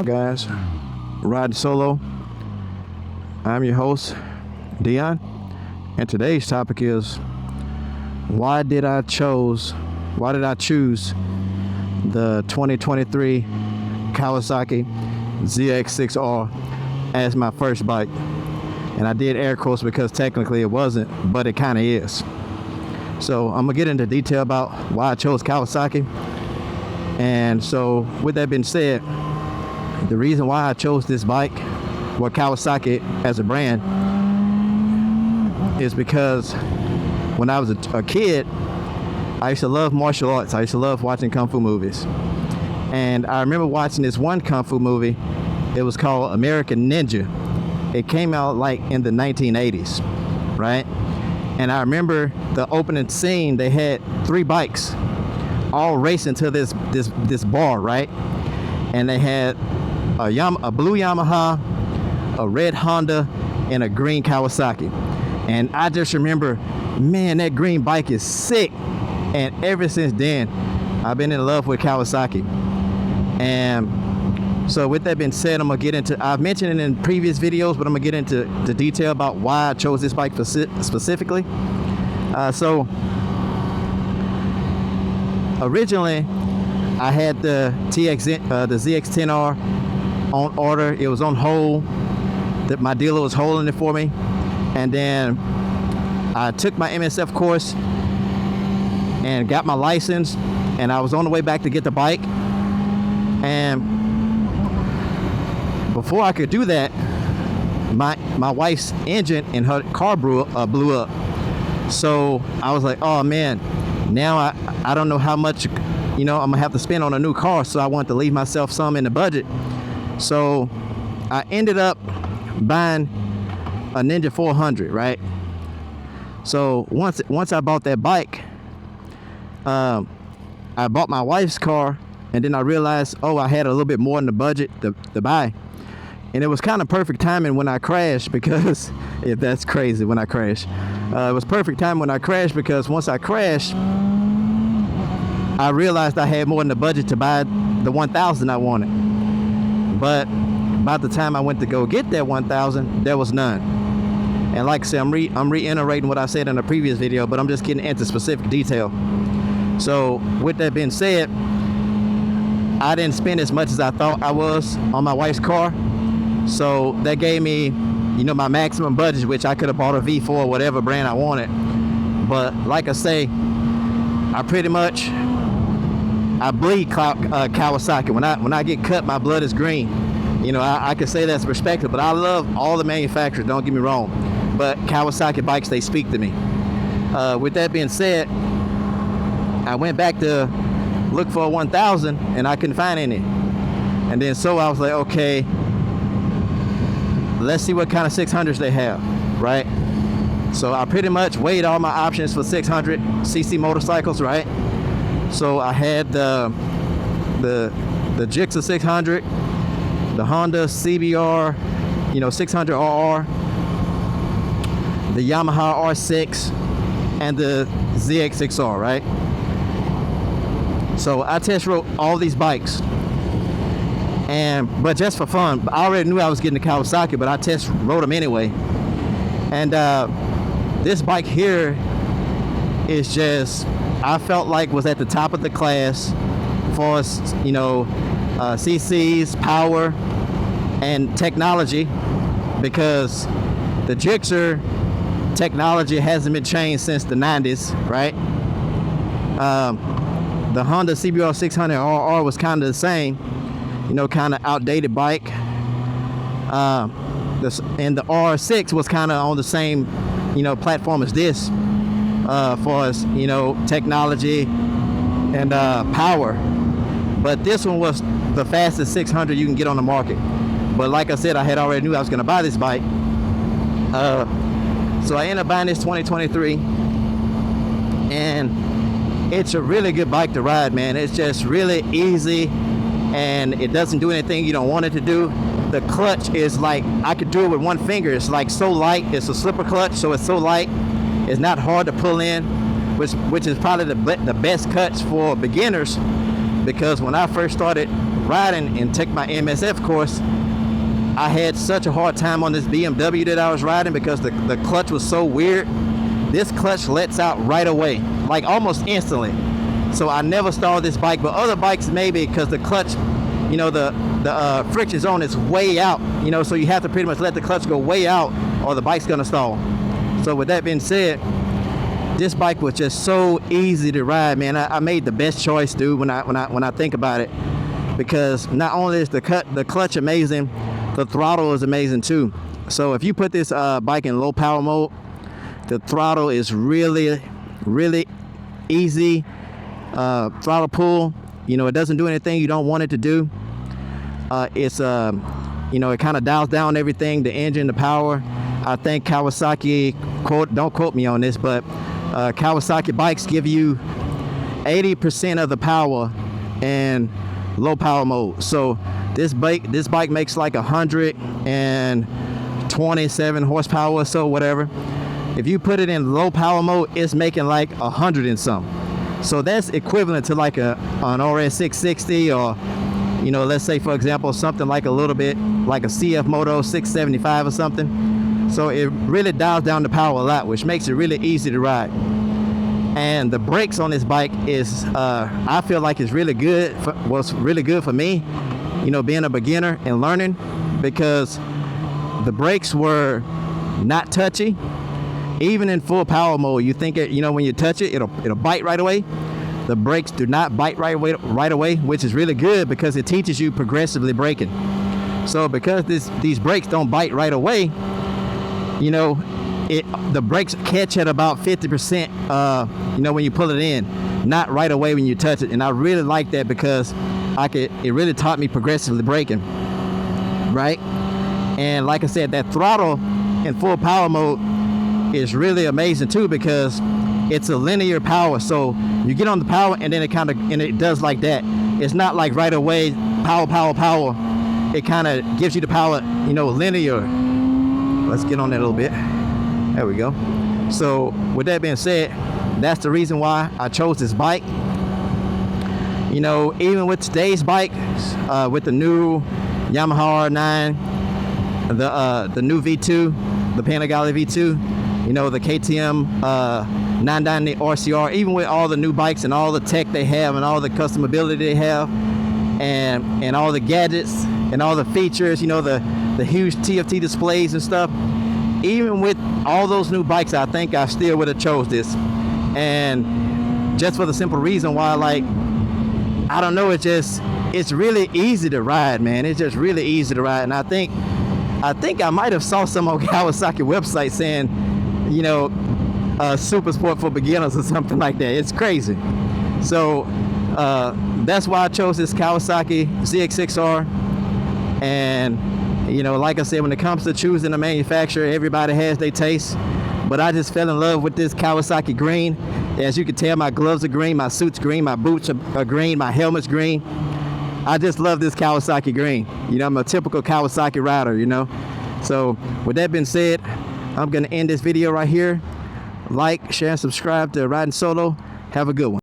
up, guys? Riding solo. I'm your host, Dion, and today's topic is why did I choose the 2023 Kawasaki ZX6R as my first bike. And I did air quotes because technically it wasn't, but it kind of is. So I'm gonna get into detail about why I chose Kawasaki. And so with that being said, the reason why I chose this bike, or Kawasaki as a brand, is because when I was a kid, I used to love martial arts. I used to love watching Kung Fu movies. And I remember watching this one Kung Fu movie. It was called American Ninja. It came out like in the 1980s, right? And I remember the opening scene, they had 3 bikes all racing to this bar, right? And they had a blue Yamaha, a red Honda, and a green Kawasaki. And I just remember, man, that green bike is sick. And ever since then, I've been in love with Kawasaki. And so with that being said, I've mentioned it in previous videos, but I'm gonna get into the detail about why I chose this bike specifically. So originally, I had the ZX10R on order. It was on hold. My dealer was holding it for me. And then I took my MSF course and got my license. And I was on the way back to get the bike. And before I could do that, my wife's engine in her car blew up. So I was like, oh man, now I don't know how much, I'm gonna have to spend on a new car. So I wanted to leave myself some in the budget. So I ended up buying a Ninja 400, right? So once I bought that bike, I bought my wife's car, and then I realized, I had a little bit more in the budget to buy. And it was kind of perfect timing when I crashed, because if that's crazy, when I crashed. It was perfect time when I crashed, because once I crashed, I realized I had more in the budget to buy the 1000 I wanted. But by the time I went to go get that 1000, there was none. And like I said, I'm reiterating what I said in a previous video, but I'm just getting into specific detail. So with that being said, I didn't spend as much as I thought I was on my wife's car. So that gave me, my maximum budget, which I could have bought a V4 or whatever brand I wanted. But like I say, I bleed Kawasaki. When I get cut, my blood is green. I can say that's respected, but I love all the manufacturers, don't get me wrong. But Kawasaki bikes, they speak to me. With that being said, I went back to look for a 1000 and I couldn't find any. And then so I was like, okay, let's see what kind of 600s they have, right? So I pretty much weighed all my options for 600cc motorcycles, right? So I had the Gixxer 600, the Honda CBR, 600RR, the Yamaha R6, and the ZX6R, right? So I test rode all these bikes, but just for fun. I already knew I was getting the Kawasaki, but I test rode them anyway. And this bike here is just, I felt like was at the top of the class for CCs, power, and technology, because the Gixxer technology hasn't been changed since the 90s, right? The Honda CBR 600RR was kind of the same, kind of outdated bike. And the R6 was kind of on the same, platform as this, for as, technology and power. But this one was the fastest 600 you can get on the market. But like I said, I had already knew I was going to buy this bike. So I ended up buying this 2023. And it's a really good bike to ride, man. It's just really easy, and it doesn't do anything you don't want it to do. The clutch is like, I could do it with one finger. It's like so light. It's a slipper clutch, so it's so light. It's not hard to pull in, which is probably the best clutch for beginners, because when I first started riding and took my MSF course, I had such a hard time on this BMW that I was riding because the clutch was so weird. This clutch lets out right away, like almost instantly. So I never stalled this bike, but other bikes maybe, because the clutch, you know, the friction zone is way out, you know, so you have to pretty much let the clutch go way out or the bike's gonna stall. So with that being said, this bike was just so easy to ride, man. I made the best choice, dude, when I think about it, because not only is the clutch amazing, the throttle is amazing too. So if you put this bike in low power mode, the throttle is really easy throttle pull. You know, it doesn't do anything you don't want it to do. It's you know, it kind of dials down everything, the engine, the power. I think Kawasaki, don't quote me on this, but Kawasaki bikes give you 80% of the power in low power mode. So this bike makes like 127 horsepower or so, whatever. If you put it in low power mode, it's making like 100 and some. So that's equivalent to like an RS660, or, you know, let's say for example something like a little bit like a CF Moto 675 or something. So it really dials down the power a lot, which makes it really easy to ride. And the brakes on this bike is I feel like it's really good was really good for me, you know, being a beginner and learning, because the brakes were not touchy. Even in full power mode, you think it, you know, when you touch it, it'll bite right away. The brakes do not bite right away, which is really good because it teaches you progressively braking. So because these brakes don't bite right away, you know, the brakes catch at about 50%, you know, when you pull it in, not right away when you touch it. And I really like that because it really taught me progressively braking, right? And like I said, that throttle in full power mode is really amazing too, because it's a linear power. So you get on the power and then it does like that. It's not like right away power. It kind of gives you the power, you know, linear. Let's get on that a little bit. There we go. So with that being said, that's the reason why I chose this bike. You know, even with today's bike, with the new Yamaha R9, the new V2, the Panigale V2, you know, the KTM 990 RCR, even with all the new bikes and all the tech they have and all the customability they have, and all the gadgets and all the features, you know, the huge TFT displays and stuff, even with all those new bikes, I think I still would have chose this. And just for the simple reason why, like, I don't know, it's really easy to ride, man. It's just really easy to ride. And I think I might have saw some on Kawasaki website saying, you know, super sport for beginners or something like that. It's crazy. So that's why I chose this Kawasaki ZX6R. And, you know, like I said, when it comes to choosing a manufacturer, everybody has their taste. But I just fell in love with this Kawasaki green. As you can tell, my gloves are green, my suit's green, my boots are green, my helmet's green. I just love this Kawasaki green. You know, I'm a typical Kawasaki rider, you know. So with that being said, I'm going to end this video right here. Like, share, and subscribe to Riding Solo. Have a good one.